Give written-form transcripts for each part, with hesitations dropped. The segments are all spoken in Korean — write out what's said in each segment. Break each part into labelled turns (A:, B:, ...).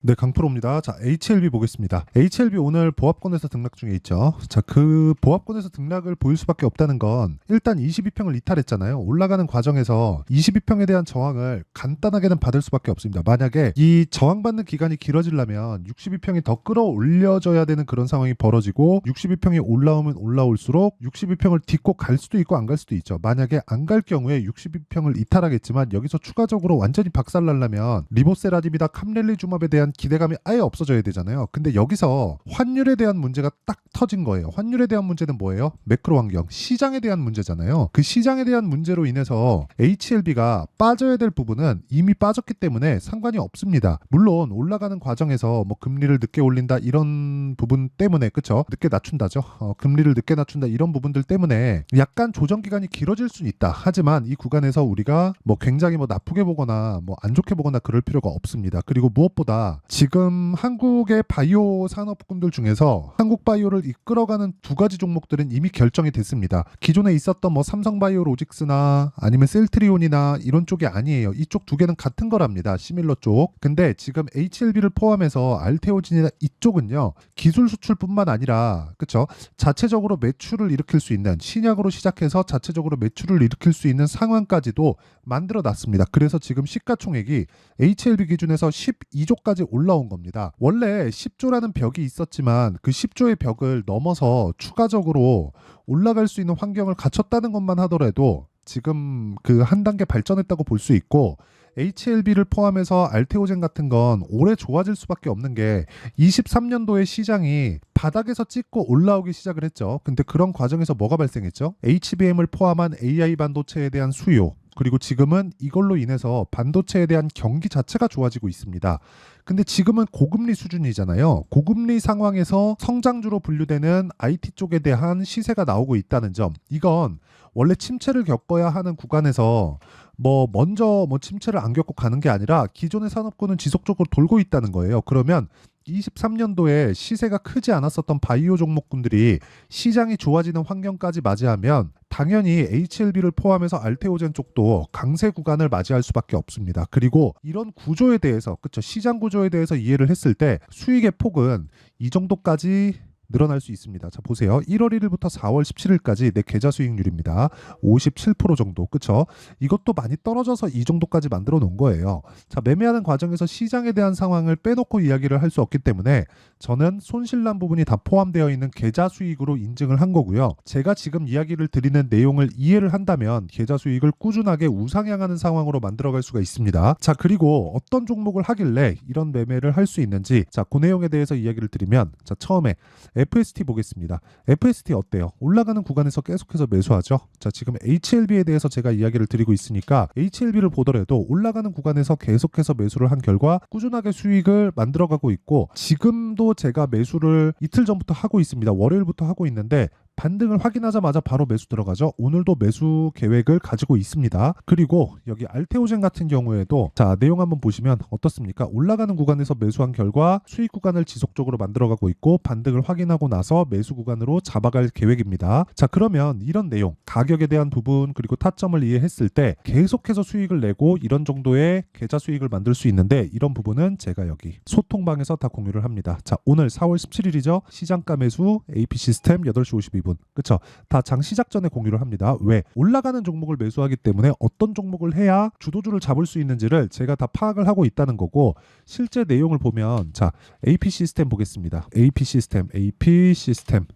A: 네, 강프로입니다. 자, HLB 보겠습니다. HLB 오늘 보합권에서 등락 중에 있죠. 자, 그 보합권에서 등락을 보일 수밖에 없다는 건 일단 22평을 이탈했잖아요. 올라가는 과정에서 22평에 대한 저항을 간단하게는 받을 수밖에 없습니다. 만약에 이 저항받는 기간이 길어지려면 62평이 더 끌어올려져야 되는 그런 상황이 벌어지고 62평이 올라오면 올라올수록 62평을 딛고 갈 수도 있고 안 갈 수도 있죠. 만약에 안 갈 경우에 62평을 이탈하겠지만 여기서 추가적으로 완전히 박살나려면 리보세라딥이다 캄렐리주맙에 대한 기대감이 아예 없어져야 되잖아요. 근데 여기서 환율에 대한 문제가 딱 터진 거예요. 환율에 대한 문제는 뭐예요? 매크로 환경, 시장에 대한 문제잖아요. 그 시장에 대한 문제로 인해서 HLB가 빠져야 될 부분은 이미 빠졌기 때문에 상관이 없습니다. 물론 올라가는 과정에서 뭐 금리를 늦게 올린다 이런 부분 때문에, 그쵸? 늦게 낮춘다죠. 금리를 늦게 낮춘다 이런 부분들 때문에 약간 조정 기간이 길어질 수는 있다. 하지만 이 구간에서 우리가 뭐 굉장히 뭐 나쁘게 보거나 뭐 안 좋게 보거나 그럴 필요가 없습니다. 그리고 무엇보다 지금 한국의 바이오 산업군들 중에서 한국 바이오를 이끌어가는 두 가지 종목들은 이미 결정이 됐습니다. 기존에 있었던 뭐 삼성바이오로직스나 아니면 셀트리온이나 이런 쪽이 아니에요. 이쪽 두 개는 같은 거랍니다. 시밀러 쪽. 근데 지금 HLB를 포함해서 알테오진이나 이쪽은요, 기술 수출뿐만 아니라, 그쵸, 자체적으로 매출을 일으킬 수 있는, 신약으로 시작해서 자체적으로 매출을 일으킬 수 있는 상황까지도 만들어 놨습니다. 그래서 지금 시가총액이 HLB 기준에서 12조까지 올라온 겁니다. 원래 10조라는 벽이 있었지만 그 10조의 벽을 넘어서 추가적으로 올라갈 수 있는 환경을 갖췄다는 것만 하더라도 지금 그 한 단계 발전했다고 볼 수 있고, HLB를 포함해서 알테오젠 같은 건 올해 좋아질 수밖에 없는 게 23년도에 시장이 바닥에서 찍고 올라오기 시작을 했죠. 근데 그런 과정에서 뭐가 발생했죠? HBM을 포함한 AI 반도체에 대한 수요, 그리고 지금은 이걸로 인해서 반도체에 대한 경기 자체가 좋아지고 있습니다. 근데 지금은 고금리 수준이잖아요. 고금리 상황에서 성장주로 분류되는 IT 쪽에 대한 시세가 나오고 있다는 점. 이건 원래 침체를 겪어야 하는 구간에서 뭐 먼저 뭐 침체를 안 겪고 가는 게 아니라 기존의 산업군은 지속적으로 돌고 있다는 거예요. 그러면 23년도에 시세가 크지 않았었던 바이오 종목군들이 시장이 좋아지는 환경까지 맞이하면 당연히 HLB를 포함해서 알테오젠 쪽도 강세 구간을 맞이할 수밖에 없습니다. 그리고 이런 구조에 대해서, 그쵸, 시장 구조에 대해서 이해를 했을 때 수익의 폭은 이 정도까지 늘어날 수 있습니다. 자, 보세요. 1월 1일부터 4월 17일까지 내 계좌 수익률입니다. 57% 정도. 그쵸? 이것도 많이 떨어져서 이 정도까지 만들어 놓은 거예요. 자, 매매하는 과정에서 시장에 대한 상황을 빼놓고 이야기를 할 수 없기 때문에 저는 손실난 부분이 다 포함되어 있는 계좌 수익으로 인증을 한 거고요. 제가 지금 이야기를 드리는 내용을 이해를 한다면 계좌 수익을 꾸준하게 우상향하는 상황으로 만들어갈 수가 있습니다. 자, 그리고 어떤 종목을 하길래 이런 매매를 할 수 있는지, 자, 그 내용에 대해서 이야기를 드리면, 자, 처음에 FST 보겠습니다. FST 어때요? 올라가는 구간에서 계속해서 매수하죠. 자, 지금 HLB에 대해서 제가 이야기를 드리고 있으니까 HLB를 보더라도 올라가는 구간에서 계속해서 매수를 한 결과 꾸준하게 수익을 만들어가고 있고, 지금도 제가 매수를 이틀 전부터 하고 있습니다. 월요일부터 하고 있는데 반등을 확인하자마자 바로 매수 들어가죠. 오늘도 매수 계획을 가지고 있습니다. 그리고 여기 알테오젠 같은 경우에도, 자, 내용 한번 보시면 어떻습니까? 올라가는 구간에서 매수한 결과 수익 구간을 지속적으로 만들어가고 있고 반등을 확인하고 나서 매수 구간으로 잡아갈 계획입니다. 자, 그러면 이런 내용, 가격에 대한 부분 그리고 타점을 이해했을 때 계속해서 수익을 내고 이런 정도의 계좌 수익을 만들 수 있는데, 이런 부분은 제가 여기 소통방에서 다 공유를 합니다. 자, 오늘 4월 17일이죠. 시장가 매수 AP 시스템 8시 52분. 그쵸? 다 장 시작 전에 공유를 합니다. 왜? 올라가는 종목을 매수하기 때문에 어떤 종목을 해야 주도주를 잡을 수 있는지를 제가 다 파악을 하고 있다는 거고, 실제 내용을 보면, 자, AP 시스템 보겠습니다. AP 시스템.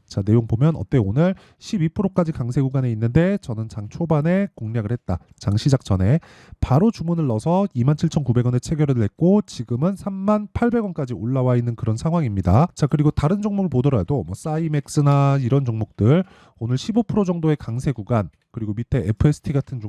A: 자, 내용 보면 어때요? 오늘 12%까지 강세 구간에 있는데 저는 장 초반에 공략을 했다. 장 시작 전에 바로 주문을 넣어서 27,900원에 체결을 했고 지금은 38,000원까지 올라와 있는 그런 상황입니다. 자, 그리고 다른 종목을 보더라도 뭐 사이맥스나 이런 종목들 오늘 15% 정도의 강세 구간, 그리고 밑에 FST 같은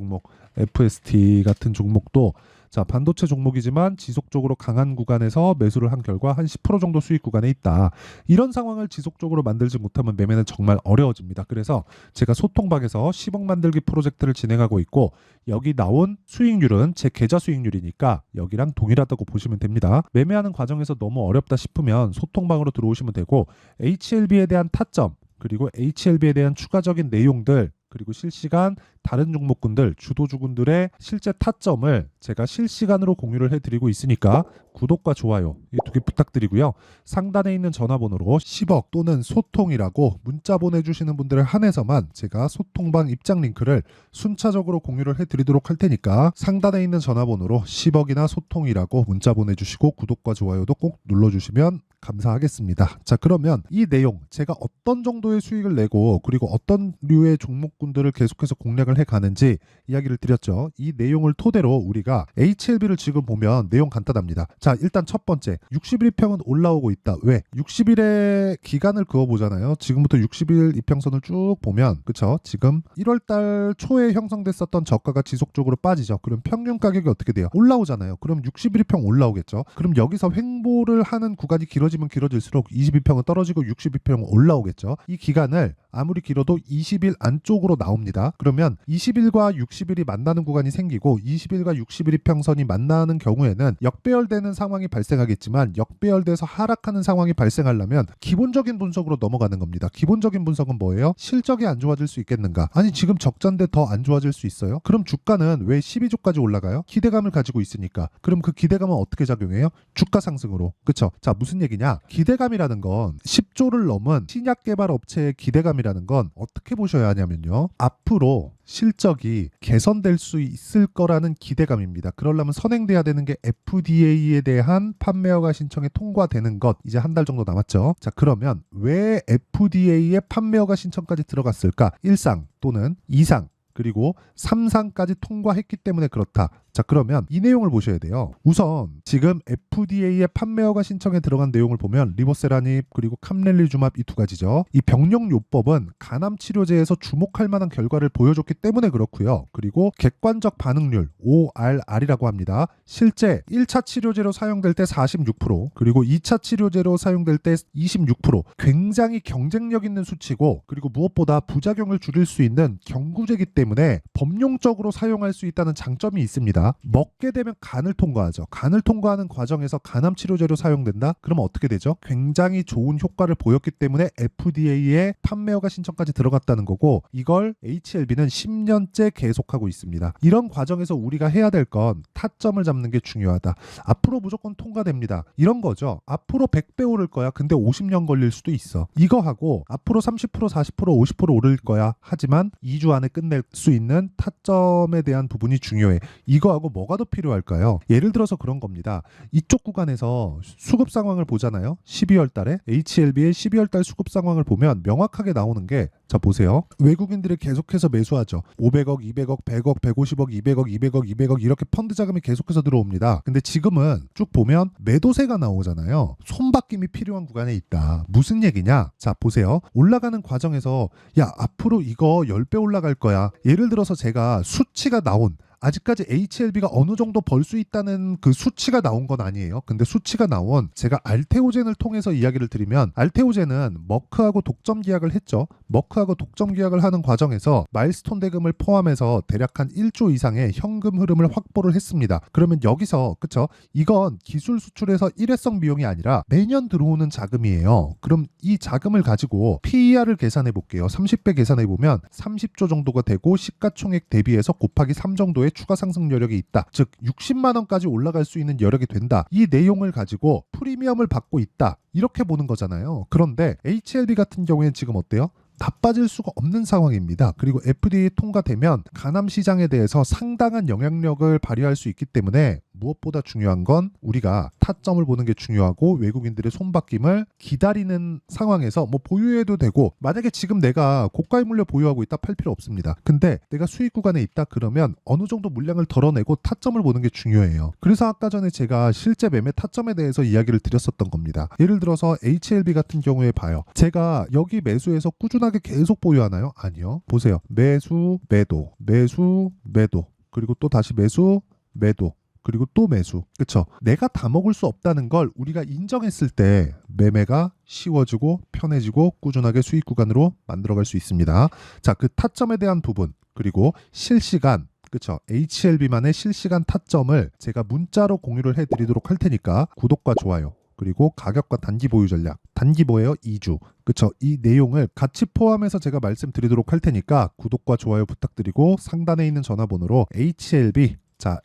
A: 종목도, 자, 반도체 종목이지만 지속적으로 강한 구간에서 매수를 한 결과 한 10% 정도 수익 구간에 있다. 이런 상황을 지속적으로 만들지 못하면 매매는 정말 어려워집니다. 그래서 제가 소통방에서 10억 만들기 프로젝트를 진행하고 있고, 여기 나온 수익률은 제 계좌 수익률이니까 여기랑 동일하다고 보시면 됩니다. 매매하는 과정에서 너무 어렵다 싶으면 소통방으로 들어오시면 되고, HLB에 대한 타점, 그리고 HLB에 대한 추가적인 내용들, 그리고 실시간 다른 종목군들, 주도주군들의 실제 타점을 제가 실시간으로 공유를 해드리고 있으니까 구독과 좋아요 이 두 개 부탁드리고요. 상단에 있는 전화번호로 10억 또는 소통이라고 문자 보내주시는 분들을 한해서만 제가 소통방 입장 링크를 순차적으로 공유를 해드리도록 할 테니까 상단에 있는 전화번호로 10억이나 소통이라고 문자 보내주시고 구독과 좋아요도 꼭 눌러주시면 감사하겠습니다. 자, 그러면 이 내용 제가 어떤 정도의 수익을 내고 그리고 어떤 류의 종목군들을 계속해서 공략을 해가는지 이야기를 드렸죠. 이 내용을 토대로 우리가 HLB를 지금 보면 내용 간단합니다. 자, 일단 첫 번째 60일 이평은 올라오고 있다. 왜? 60일의 기간을 그어보잖아요. 지금부터 60일 이평선을 쭉 보면 그쵸? 지금 1월달 초에 형성됐었던 저가가 지속적으로 빠지죠. 그럼 평균 가격이 어떻게 돼요? 올라오잖아요. 그럼 60일 이평 올라오겠죠. 그럼 여기서 횡보를 하는 구간이 길어지면 길어질수록 22평은 떨어지고 62평은 올라오겠죠. 이 기간을 아무리 길어도 20일 안쪽으로 나옵니다. 그러면 20일과 60일이 만나는 구간이 생기고 20일과 60일 이평선이 만나는 경우에는 역배열되는 상황이 발생하겠지만 역배열돼서 하락하는 상황이 발생하려면 기본적인 분석으로 넘어가는 겁니다. 기본적인 분석은 뭐예요? 실적이 안 좋아질 수 있겠는가? 아니 지금 적자인데 더 안 좋아질 수 있어요? 그럼 주가는 왜 12조까지 올라가요? 기대감을 가지고 있으니까. 그럼 그 기대감은 어떻게 작용해요? 주가 상승으로. 그쵸? 자, 무슨 얘기냐? 기대감이라는 건 10조를 넘은 신약 개발 업체의 기대감이라는 건 어떻게 보셔야 하냐면요. 앞으로 실적이 개선될 수 있을 거라는 기대감입니다. 그러려면 선행돼야 되는 게 FDA에 대한 판매 허가 신청이 통과되는 것. 이제 한 달 정도 남았죠. 자, 그러면 왜 FDA의 판매 허가 신청까지 들어갔을까? 1상 또는 2상 그리고 3상까지 통과했기 때문에 그렇다. 자, 그러면 이 내용을 보셔야 돼요. 우선 지금 FDA의 판매 허가 신청에 들어간 내용을 보면 리보세라닙 그리고 캄렐리주맙 이 두 가지죠. 이 병용요법은 간암 치료제에서 주목할 만한 결과를 보여줬기 때문에 그렇고요. 그리고 객관적 반응률 ORR이라고 합니다. 실제 1차 치료제로 사용될 때 46% 그리고 2차 치료제로 사용될 때 26% 굉장히 경쟁력 있는 수치고 그리고 무엇보다 부작용을 줄일 수 있는 경구제이기 때문에 법용적으로 사용할 수 있다는 장점이 있습니다. 먹게 되면 간을 통과하죠. 간을 통과하는 과정에서 간암 치료제로 사용된다? 그러면 어떻게 되죠? 굉장히 좋은 효과를 보였기 때문에 FDA에 판매 허가 신청까지 들어갔다는 거고 이걸 HLB는 10년째 계속하고 있습니다. 이런 과정에서 우리가 해야 될 건 타점을 잡는 게 중요하다. 앞으로 무조건 통과됩니다. 이런 거죠. 앞으로 100배 오를 거야. 근데 50년 걸릴 수도 있어. 이거 하고 앞으로 30%, 40%, 50% 오를 거야. 하지만 2주 안에 끝낼 수 있는 타점에 대한 부분이 중요해. 이거하고 뭐가 더 필요할까요? 예를 들어서 그런 겁니다. 이쪽 구간에서 수급 상황을 보잖아요. 12월 달에 HLB의 12월 달 수급 상황을 보면 명확하게 나오는 게 자 보세요. 외국인들이 계속해서 매수하죠. 500억, 200억, 100억, 150억, 200억, 200억, 200억 이렇게 펀드 자금이 계속해서 들어옵니다. 근데 지금은 쭉 보면 매도세가 나오잖아요. 손바뀜이 필요한 구간에 있다. 무슨 얘기냐? 자 보세요. 올라가는 과정에서 야 앞으로 이거 10배 올라갈 거야. 예를 들어서 제가 수치가 나온 아직까지 HLB가 어느 정도 벌 수 있다는 그 수치가 나온 건 아니에요. 근데 수치가 나온 제가 알테오젠을 통해서 이야기를 드리면 알테오젠은 머크하고 독점 계약을 했죠. 머크하고 독점 계약을 하는 과정에서 마일스톤 대금을 포함해서 대략 한 1조 이상의 현금 흐름을 확보를 했습니다. 그러면 여기서 그쵸? 이건 기술 수출에서 일회성 비용이 아니라 매년 들어오는 자금이에요. 그럼 이 자금을 가지고 PER을 계산해 볼게요. 30배 계산해 보면 30조 정도가 되고 시가총액 대비해서 곱하기 3 정도의 추가 상승 여력이 있다. 즉 60만 원까지 올라갈 수 있는 여력이 된다. 이 내용을 가지고 프리미엄을 받고 있다. 이렇게 보는 거잖아요. 그런데 HLB 같은 경우에는 지금 어때요? 나빠질 수가 없는 상황입니다. 그리고 FDA 통과되면 간암 시장에 대해서 상당한 영향력을 발휘할 수 있기 때문에 무엇보다 중요한 건 우리가 타점을 보는 게 중요하고 외국인들의 손바뀜을 기다리는 상황에서 뭐 보유해도 되고 만약에 지금 내가 고가의 물량 보유하고 있다 팔 필요 없습니다. 근데 내가 수익 구간에 있다 그러면 어느 정도 물량을 덜어내고 타점을 보는 게 중요해요. 그래서 아까 전에 제가 실제 매매 타점에 대해서 이야기를 드렸었던 겁니다. 예를 들어서 HLB 같은 경우에 봐요. 제가 여기 매수해서 꾸준하게 계속 보유하나요? 아니요. 보세요. 매수, 매도, 매수, 매도 그리고 또 다시 매수, 매도 그리고 또 매수. 그쵸? 내가 다 먹을 수 없다는 걸 우리가 인정했을 때 매매가 쉬워지고 편해지고 꾸준하게 수익 구간으로 만들어갈 수 있습니다. 자, 그 타점에 대한 부분 그리고 실시간 그쵸? HLB만의 실시간 타점을 제가 문자로 공유를 해드리도록 할 테니까 구독과 좋아요 그리고 가격과 단기 보유 전략. 단기 뭐예요? 2주. 그쵸? 이 내용을 같이 포함해서 제가 말씀드리도록 할 테니까 구독과 좋아요 부탁드리고 상단에 있는 전화번호로 HLB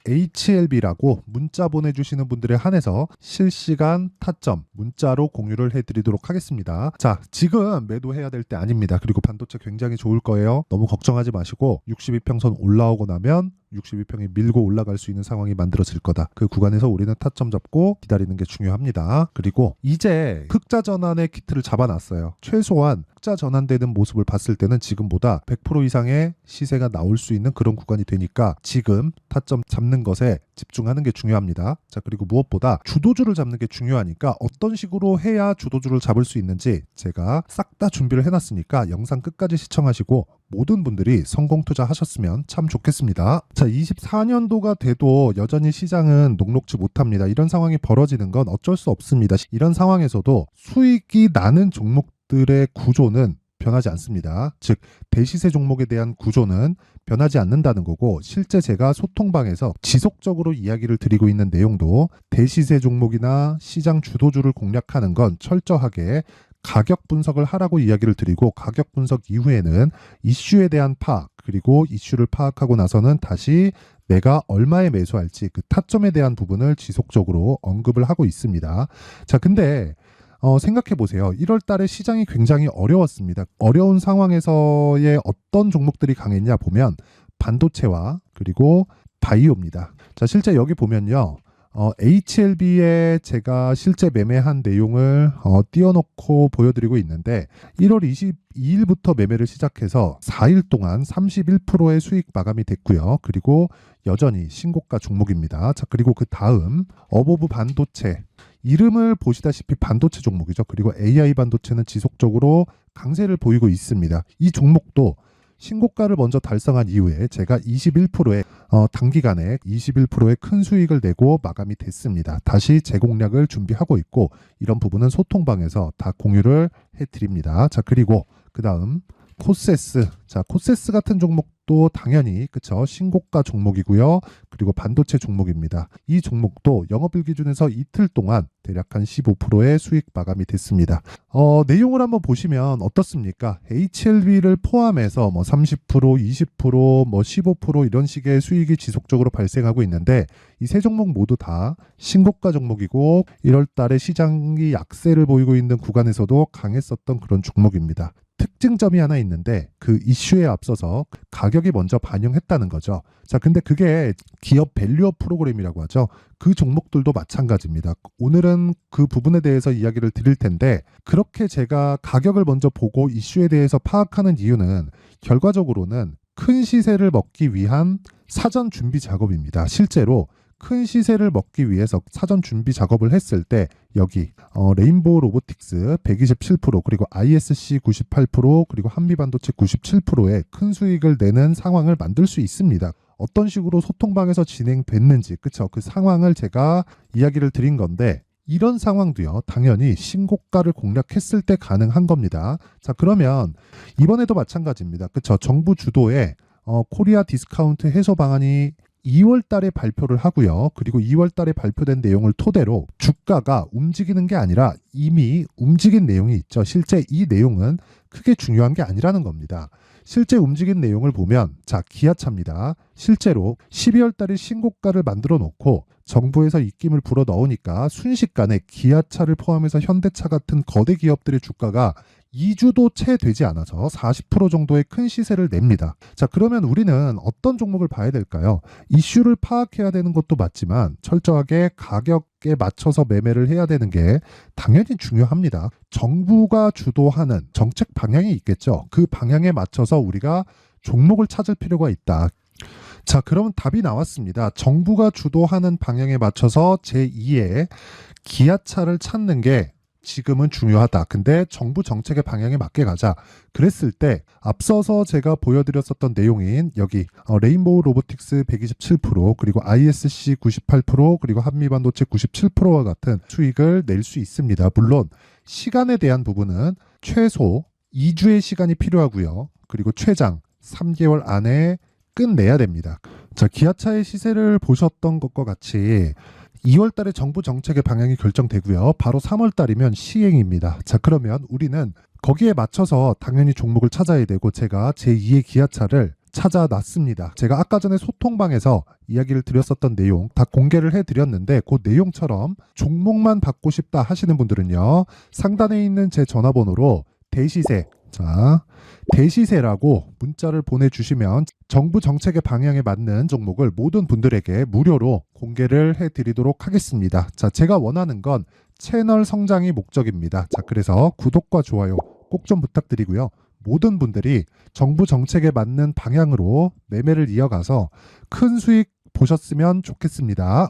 A: HLB라고 문자 보내주시는 분들에 한해서 실시간 타점 문자로 공유를 해드리도록 하겠습니다. 자, 지금 매도해야 될 때 아닙니다. 그리고 반도체 굉장히 좋을 거예요. 너무 걱정하지 마시고 62평선 올라오고 나면 62평이 밀고 올라갈 수 있는 상황이 만들어질 거다. 그 구간에서 우리는 타점 잡고 기다리는 게 중요합니다. 그리고 이제 흑자 전환의 키트를 잡아놨어요. 최소한 흑자 전환되는 모습을 봤을 때는 지금보다 100% 이상의 시세가 나올 수 있는 그런 구간이 되니까 지금 타점 잡는 것에 집중하는 게 중요합니다. 자, 그리고 무엇보다 주도주를 잡는 게 중요하니까 어떤 식으로 해야 주도주를 잡을 수 있는지 제가 싹 다 준비를 해놨으니까 영상 끝까지 시청하시고 모든 분들이 성공 투자하셨으면 참 좋겠습니다. 자, 24년도가 돼도 여전히 시장은 녹록지 못합니다. 이런 상황이 벌어지는 건 어쩔 수 없습니다. 이런 상황에서도 수익이 나는 종목들의 구조는 변하지 않습니다. 즉 대시세 종목에 대한 구조는 변하지 않는다는 거고, 실제 제가 소통방에서 지속적으로 이야기를 드리고 있는 내용도 대시세 종목이나 시장 주도주를 공략하는 건 철저하게 가격 분석을 하라고 이야기를 드리고, 가격 분석 이후에는 이슈에 대한 파악, 그리고 이슈를 파악하고 나서는 다시 내가 얼마에 매수할지 그 타점에 대한 부분을 지속적으로 언급을 하고 있습니다. 자, 근데 생각해 보세요. 1월 달에 시장이 굉장히 어려웠습니다. 어려운 상황에서의 어떤 종목들이 강했냐 보면 반도체와 그리고 바이오입니다. 자, 실제 여기 보면요. HLB에 제가 실제 매매한 내용을 띄워놓고 보여드리고 있는데 1월 22일부터 매매를 시작해서 4일 동안 31%의 수익 마감이 됐고요. 그리고 여전히 신고가 종목입니다. 자, 그리고 그 다음 어보브 반도체, 이름을 보시다시피 반도체 종목이죠. 그리고 AI 반도체는 지속적으로 강세를 보이고 있습니다. 이 종목도 신고가를 먼저 달성한 이후에 제가 21%의 단기간에 21%의 큰 수익을 내고 마감이 됐습니다. 다시 재공략을 준비하고 있고, 이런 부분은 소통방에서 다 공유를 해드립니다. 자, 그리고 그 다음 코세스. 자, 코세스 같은 종목도 당연히 그쵸, 신고가 종목이고요. 그리고 반도체 종목입니다. 이 종목도 영업일 기준에서 이틀 동안 대략 한 15%의 수익 마감이 됐습니다. 내용을 한번 보시면 어떻습니까? HLB를 포함해서 30%, 20%, 15% 이런 식의 수익이 지속적으로 발생하고 있는데, 이 세 종목 모두 다 신고가 종목이고 1월 달에 시장이 약세를 보이고 있는 구간에서도 강했었던 그런 종목입니다. 특징점이 하나 있는데 그 이슈에 앞서서 가격이 먼저 반영했다는 거죠. 자, 근데 그게 기업 밸류업 프로그램이라고 하죠. 그 종목들도 마찬가지입니다. 오늘은 그 부분에 대해서 이야기를 드릴 텐데, 그렇게 제가 가격을 먼저 보고 이슈에 대해서 파악하는 이유는 결과적으로는 큰 시세를 먹기 위한 사전 준비 작업입니다. 실제로 큰 시세를 먹기 위해서 사전 준비 작업을 했을 때 여기 레인보우 로보틱스 127%, 그리고 ISC 98%, 그리고 한미반도체 97%의 큰 수익을 내는 상황을 만들 수 있습니다. 어떤 식으로 소통방에서 진행됐는지, 그쵸? 그 상황을 제가 이야기를 드린 건데, 이런 상황도요, 당연히 신고가를 공략했을 때 가능한 겁니다. 자, 그러면 이번에도 마찬가지입니다. 그쵸? 정부 주도의 코리아 디스카운트 해소 방안이 2월 달에 발표를 하고요. 그리고 2월 달에 발표된 내용을 토대로 주가가 움직이는 게 아니라 이미 움직인 내용이 있죠. 실제 이 내용은 크게 중요한 게 아니라는 겁니다. 실제 움직인 내용을 보면, 자, 기아차입니다. 실제로 12월 달에 신고가를 만들어 놓고 정부에서 입김을 불어 넣으니까 순식간에 기아차를 포함해서 현대차 같은 거대 기업들의 주가가 2주도 채 되지 않아서 40% 정도의 큰 시세를 냅니다. 자, 그러면 우리는 어떤 종목을 봐야 될까요? 이슈를 파악해야 되는 것도 맞지만 철저하게 가격에 맞춰서 매매를 해야 되는 게 당연히 중요합니다. 정부가 주도하는 정책 방향이 있겠죠. 그 방향에 맞춰서 우리가 종목을 찾을 필요가 있다. 자, 그러면 답이 나왔습니다. 정부가 주도하는 방향에 맞춰서 제2의 기아차를 찾는 게 지금은 중요하다. 근데 정부 정책의 방향에 맞게 가자. 그랬을 때 앞서서 제가 보여드렸었던 내용인 여기 레인보우 로보틱스 127%, 그리고 ISC 98%, 그리고 한미반도체 97%와 같은 수익을 낼 수 있습니다. 물론 시간에 대한 부분은 최소 2주의 시간이 필요하고요. 그리고 최장 3개월 안에 끝내야 됩니다. 자, 기아차의 시세를 보셨던 것과 같이 2월 달에 정부 정책의 방향이 결정되고요. 바로 3월 달이면 시행입니다. 자, 그러면 우리는 거기에 맞춰서 당연히 종목을 찾아야 되고 제가 제2의 기아차를 찾아놨습니다. 제가 아까 전에 소통방에서 이야기를 드렸었던 내용 다 공개를 해드렸는데 그 내용처럼 종목만 받고 싶다 하시는 분들은요. 상단에 있는 제 전화번호로 대시세, 자, 대시세라고 문자를 보내주시면 정부 정책의 방향에 맞는 종목을 모든 분들에게 무료로 공개를 해드리도록 하겠습니다. 자, 제가 원하는 건 채널 성장이 목적입니다. 자, 그래서 구독과 좋아요 꼭 좀 부탁드리고요. 모든 분들이 정부 정책에 맞는 방향으로 매매를 이어가서 큰 수익 보셨으면 좋겠습니다.